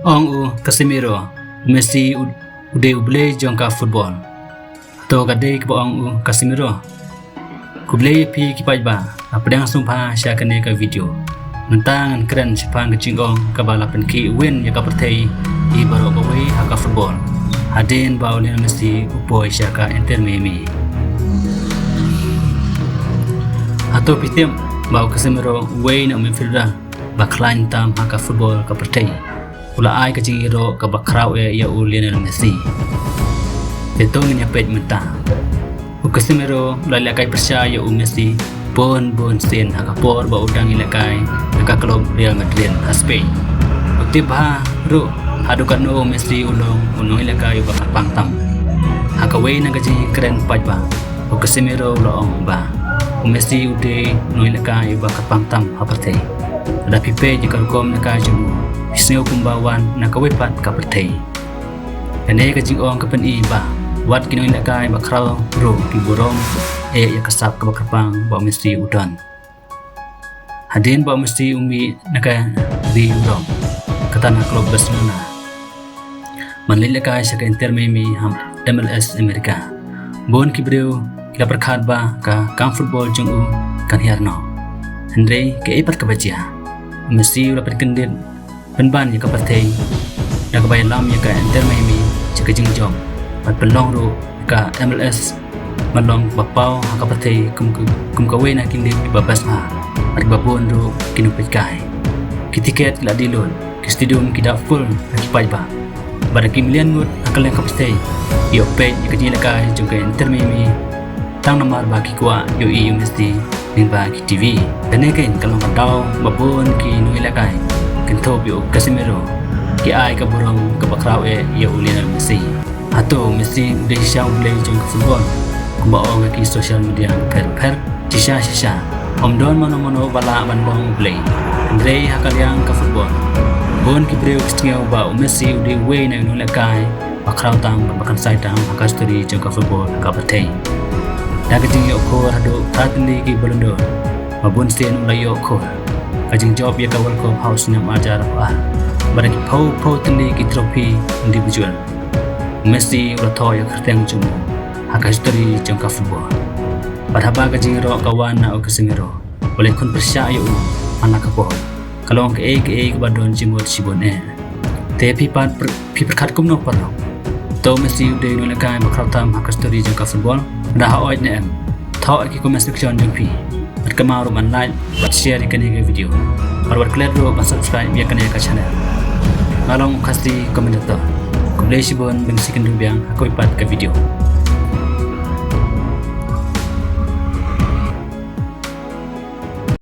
Ong u Casemiro Messi ude uble jongka football. To gade ke ong u Casemiro. Kuble pi kipai ba apdang sumpa sya kene ka video. Mentang keren sepang kecingong ka balapan ki win ya ka pertei I baro bawe haka football. Haden ba Lionel Messi upoi sya ka Inter Miami. Atau pitim ba Casemiro way na midfielder baklan tam haka football ka pertei. Ula ai kecing iro ka bakrau ya Lionel Messi. Tetong ni pet menta. Casemiro lalakai percaya Messi bon sen haka por ba udang ilakai haka klub Real Madrid Spain. Ukti bah ru hadukan Messi ulong ilakai ba pangtam. Haka way na kecing keren paj ba. Casemiro loong ba. Messi ude no ilakai ba kapangtam hapertei. Ada pipe jika kom nakai jumu. Isneo kumbawan nakawipat kapertei. Kene kecing ong kapen ba. Wat kino ilakai bakrau bro kiburom ya kasap ke bakrapang ba Messi udon. Hadin ba Messi umi naka di udon. Katana klub Barcelona. Manlilakai sa ka Inter Miami MLS Amerika. Bon kibreu kila perkhat ba ka kam football jung kan hiarno. Andre ke ipat kabajia. Messi ula perkendit penban ya kapertei. Nak bayar lam ya ka Inter Miami cika jingjong. Pat pelong ru ka MLS malong bapau haka patay kum kaway na kindi babas ma at babon ru kinupit kai kitiket la dilon ki stadium kida full nakipay ba pada kimilian ngut akal yang kapatay yo pe ikajila kai jungka Inter Miami tang namar bagi kwa yo Messi ning bagi TV dan kain kalau matau babon ki nuila kai kintob yo Casemiro ki ai ka burong ka bakraw yo Lionel Messi atau Messi udah siang boleh jengka football kumbaong ki social media per sisa om don mano bala man bong play Andre hakaliang ka football bon ki breu kistingau ba Messi udah way na nula kai bakraw tam bakan sai tam haka story jengka football ka patay daga jing yo ko hado tatli ki bolondo mabon sen ulayo ko kajing job ya ka World Cup house nyam ajar ba baraki pau tli ki trophy individual Messi udah tahu ya kerteng cuma hak history jangka football. Padahal kajing ro kawan na Casemiro boleh kun percaya anak kapol. Kalau ke badon cimut sibon tapi perkat kum no perno. Tahu Messi udah nulakai bakal tam hak history jangka football. Dah awet ne tahu ki komen section jangpi. Berkemar roman like share ikan video. Baru klik ro subscribe biar kena ke channel. Ngalong kasih komentator. Kumulay sibon bangsikan rubiang ako ipat ka video.